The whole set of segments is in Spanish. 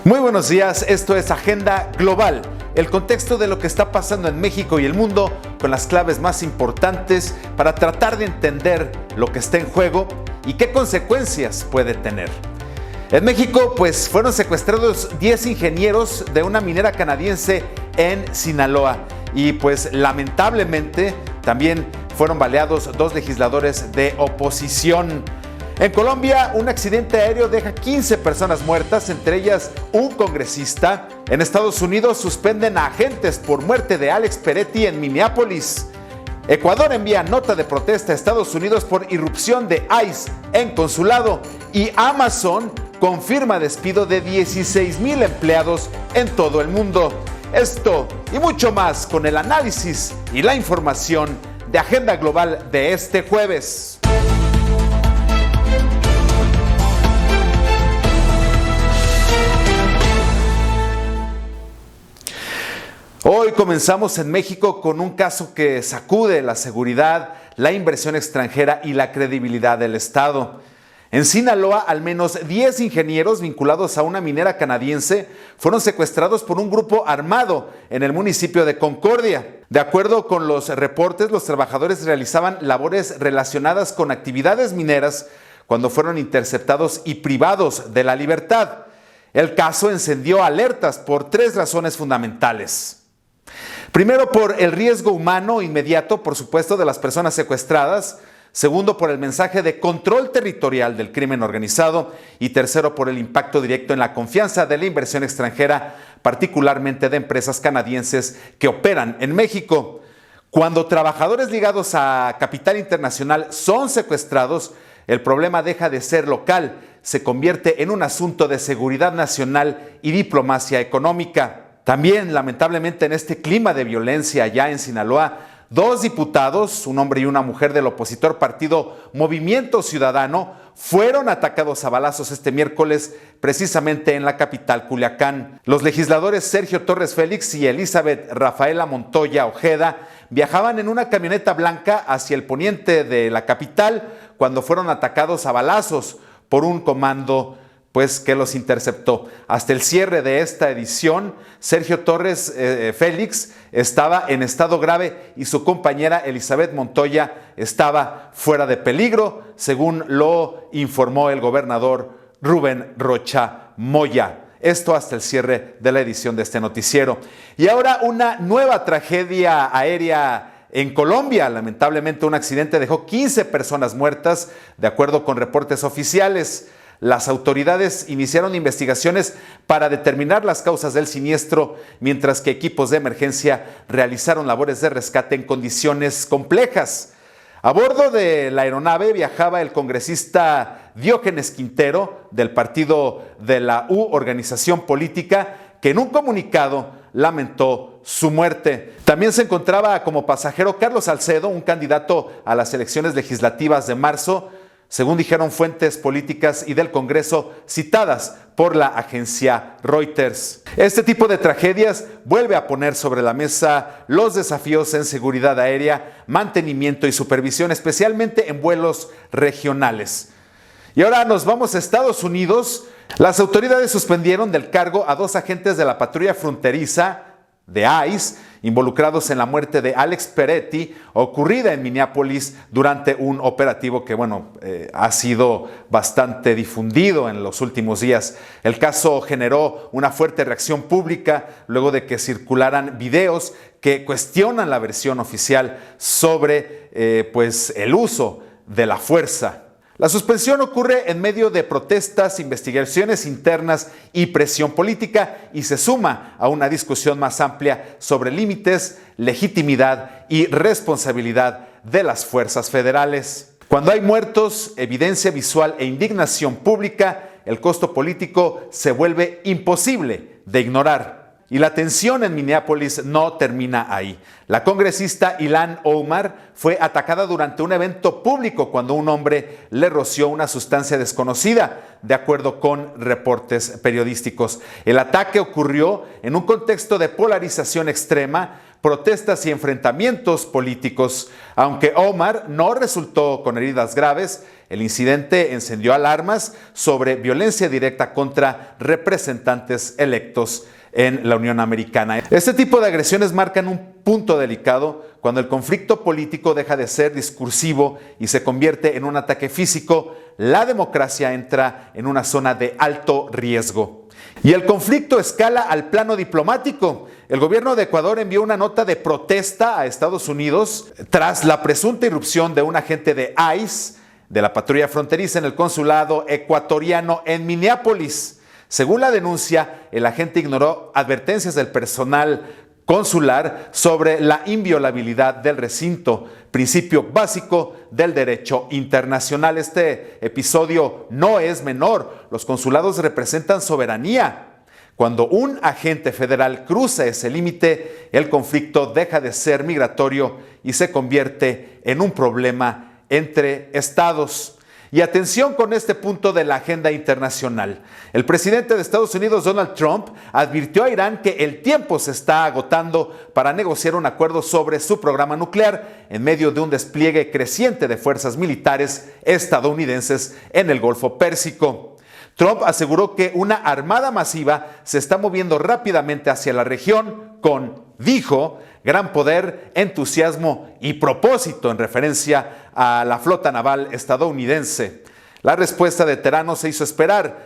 Muy buenos días, esto es Agenda Global, el contexto de lo que está pasando en México y el mundo con las claves más importantes para tratar de entender lo que está en juego y qué consecuencias puede tener. En México, fueron secuestrados 10 ingenieros de una minera canadiense en Sinaloa y lamentablemente también fueron baleados 2 legisladores de oposición. En Colombia, un accidente aéreo deja 15 personas muertas, entre ellas un congresista. En Estados Unidos suspenden a agentes por muerte de Alex Peretti en Minneapolis. Ecuador envía nota de protesta a Estados Unidos por irrupción de ICE en consulado. Y Amazon confirma despido de 16,000 empleados en todo el mundo. Esto y mucho más con el análisis y la información de Agenda Global de este jueves. Hoy comenzamos en México con un caso que sacude la seguridad, la inversión extranjera y la credibilidad del Estado. En Sinaloa, al menos 10 ingenieros vinculados a una minera canadiense fueron secuestrados por un grupo armado en el municipio de Concordia. De acuerdo con los reportes, los trabajadores realizaban labores relacionadas con actividades mineras cuando fueron interceptados y privados de la libertad. El caso encendió alertas por 3 razones fundamentales. Primero, por el riesgo humano inmediato, por supuesto, de las personas secuestradas. Segundo, por el mensaje de control territorial del crimen organizado. Y tercero, por el impacto directo en la confianza de la inversión extranjera, particularmente de empresas canadienses que operan en México. Cuando trabajadores ligados a capital internacional son secuestrados, el problema deja de ser local, se convierte en un asunto de seguridad nacional y diplomacia económica. También, lamentablemente, en este clima de violencia allá en Sinaloa, 2 diputados, un hombre y una mujer del opositor partido Movimiento Ciudadano, fueron atacados a balazos este miércoles, precisamente en la capital Culiacán. Los legisladores Sergio Torres Félix y Elizabeth Rafaela Montoya Ojeda viajaban en una camioneta blanca hacia el poniente de la capital cuando fueron atacados a balazos por un comando que los interceptó. Hasta el cierre de esta edición, Sergio Torres Félix estaba en estado grave y su compañera Elizabeth Montoya estaba fuera de peligro, según lo informó el gobernador Rubén Rocha Moya. Esto hasta el cierre de la edición de este noticiero. Y ahora una nueva tragedia aérea en Colombia. Lamentablemente, un accidente dejó 15 personas muertas, de acuerdo con reportes oficiales. Las autoridades iniciaron investigaciones para determinar las causas del siniestro, mientras que equipos de emergencia realizaron labores de rescate en condiciones complejas. A bordo de la aeronave viajaba el congresista Diógenes Quintero, del partido de la U Organización Política, que en un comunicado lamentó su muerte. También se encontraba como pasajero Carlos Salcedo, un candidato a las elecciones legislativas de marzo, según dijeron fuentes políticas y del Congreso citadas por la agencia Reuters. Este tipo de tragedias vuelve a poner sobre la mesa los desafíos en seguridad aérea, mantenimiento y supervisión, especialmente en vuelos regionales. Y ahora nos vamos a Estados Unidos. Las autoridades suspendieron del cargo a 2 agentes de la patrulla fronteriza de ICE, involucrados en la muerte de Alex Peretti, ocurrida en Minneapolis durante un operativo que, ha sido bastante difundido en los últimos días. El caso generó una fuerte reacción pública luego de que circularan videos que cuestionan la versión oficial sobre el uso de la fuerza. La suspensión ocurre en medio de protestas, investigaciones internas y presión política y se suma a una discusión más amplia sobre límites, legitimidad y responsabilidad de las fuerzas federales. Cuando hay muertos, evidencia visual e indignación pública, el costo político se vuelve imposible de ignorar. Y la tensión en Minneapolis no termina ahí. La congresista Ilhan Omar fue atacada durante un evento público cuando un hombre le roció una sustancia desconocida, de acuerdo con reportes periodísticos. El ataque ocurrió en un contexto de polarización extrema, protestas y enfrentamientos políticos. Aunque Omar no resultó con heridas graves, el incidente encendió alarmas sobre violencia directa contra representantes electos en la Unión Americana. Este tipo de agresiones marcan un punto delicado cuando el conflicto político deja de ser discursivo y se convierte en un ataque físico. La democracia entra en una zona de alto riesgo. Y el conflicto escala al plano diplomático. El gobierno de Ecuador envió una nota de protesta a Estados Unidos tras la presunta irrupción de un agente de ICE, de la patrulla fronteriza, en el consulado ecuatoriano en Minneapolis. Según la denuncia, el agente ignoró advertencias del personal consular sobre la inviolabilidad del recinto, principio básico del derecho internacional. Este episodio no es menor. Los consulados representan soberanía. Cuando un agente federal cruza ese límite, el conflicto deja de ser migratorio y se convierte en un problema entre estados. Y atención con este punto de la agenda internacional. El presidente de Estados Unidos, Donald Trump, advirtió a Irán que el tiempo se está agotando para negociar un acuerdo sobre su programa nuclear en medio de un despliegue creciente de fuerzas militares estadounidenses en el Golfo Pérsico. Trump aseguró que una armada masiva se está moviendo rápidamente hacia la región con, dijo, gran poder, entusiasmo y propósito, en referencia a la flota naval estadounidense. La respuesta de Teherán no se hizo esperar.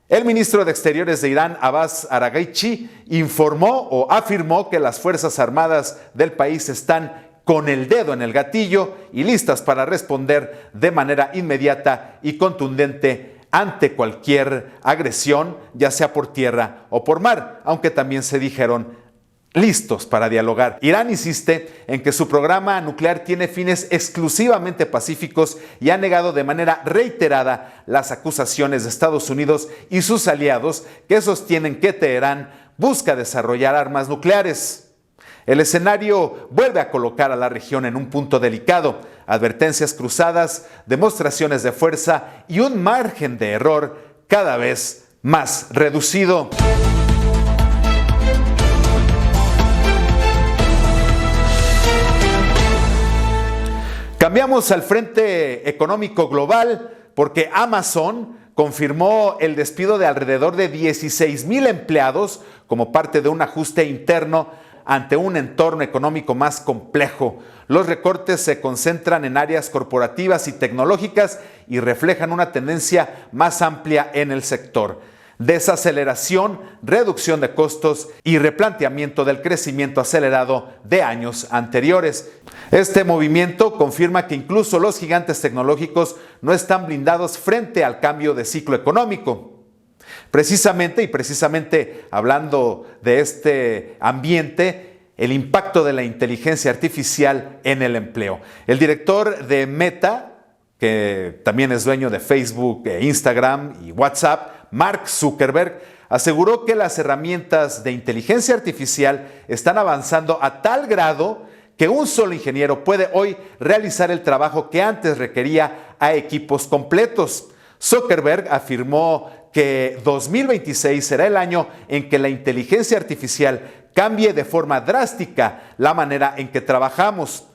El ministro de Exteriores de Irán, Abbas Araghchi, informó o afirmó que las Fuerzas Armadas del país están con el dedo en el gatillo y listas para responder de manera inmediata y contundente ante cualquier agresión, ya sea por tierra o por mar, aunque también se dijeron listos para dialogar. Irán insiste en que su programa nuclear tiene fines exclusivamente pacíficos y ha negado de manera reiterada las acusaciones de Estados Unidos y sus aliados que sostienen que Teherán busca desarrollar armas nucleares. El escenario vuelve a colocar a la región en un punto delicado. Advertencias cruzadas, demostraciones de fuerza y un margen de error cada vez más reducido. Cambiamos al frente económico global porque Amazon confirmó el despido de alrededor de 16,000 empleados como parte de un ajuste interno ante un entorno económico más complejo. Los recortes se concentran en áreas corporativas y tecnológicas y reflejan una tendencia más amplia en el sector. Desaceleración, reducción de costos y replanteamiento del crecimiento acelerado de años anteriores. Este movimiento confirma que incluso los gigantes tecnológicos no están blindados frente al cambio de ciclo económico. Precisamente hablando de este ambiente, el impacto de la inteligencia artificial en el empleo. El director de Meta, que también es dueño de Facebook, Instagram y WhatsApp, Mark Zuckerberg, aseguró que las herramientas de inteligencia artificial están avanzando a tal grado que un solo ingeniero puede hoy realizar el trabajo que antes requería a equipos completos. Zuckerberg afirmó que 2026 será el año en que la inteligencia artificial cambie de forma drástica la manera en que trabajamos.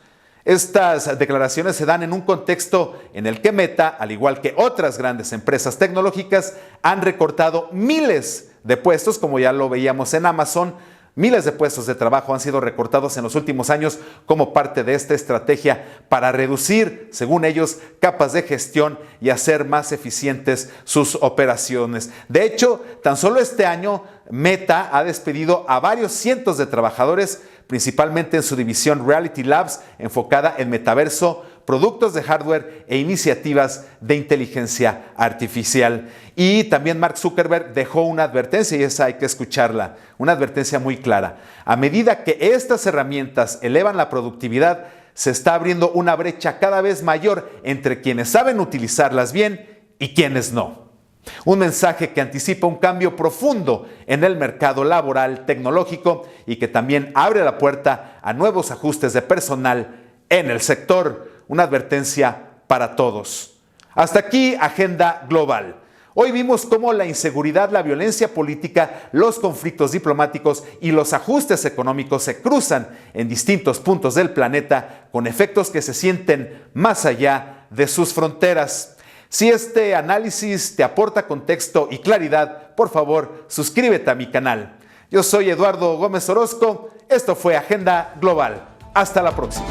Estas declaraciones se dan en un contexto en el que Meta, al igual que otras grandes empresas tecnológicas, han recortado miles de puestos, como ya lo veíamos en Amazon. Miles de puestos de trabajo han sido recortados en los últimos años como parte de esta estrategia para reducir, según ellos, capas de gestión y hacer más eficientes sus operaciones. De hecho, tan solo este año, Meta ha despedido a varios cientos de trabajadores, principalmente en su división Reality Labs, enfocada en metaverso, productos de hardware e iniciativas de inteligencia artificial. Y también Mark Zuckerberg dejó una advertencia, y esa hay que escucharla, una advertencia muy clara. A medida que estas herramientas elevan la productividad, se está abriendo una brecha cada vez mayor entre quienes saben utilizarlas bien y quienes no. Un mensaje que anticipa un cambio profundo en el mercado laboral tecnológico y que también abre la puerta a nuevos ajustes de personal en el sector. Una advertencia para todos. Hasta aquí, Agenda Global. Hoy vimos cómo la inseguridad, la violencia política, los conflictos diplomáticos y los ajustes económicos se cruzan en distintos puntos del planeta con efectos que se sienten más allá de sus fronteras. Si este análisis te aporta contexto y claridad, por favor, suscríbete a mi canal. Yo soy Eduardo Gómez Orozco, esto fue Agenda Global. Hasta la próxima.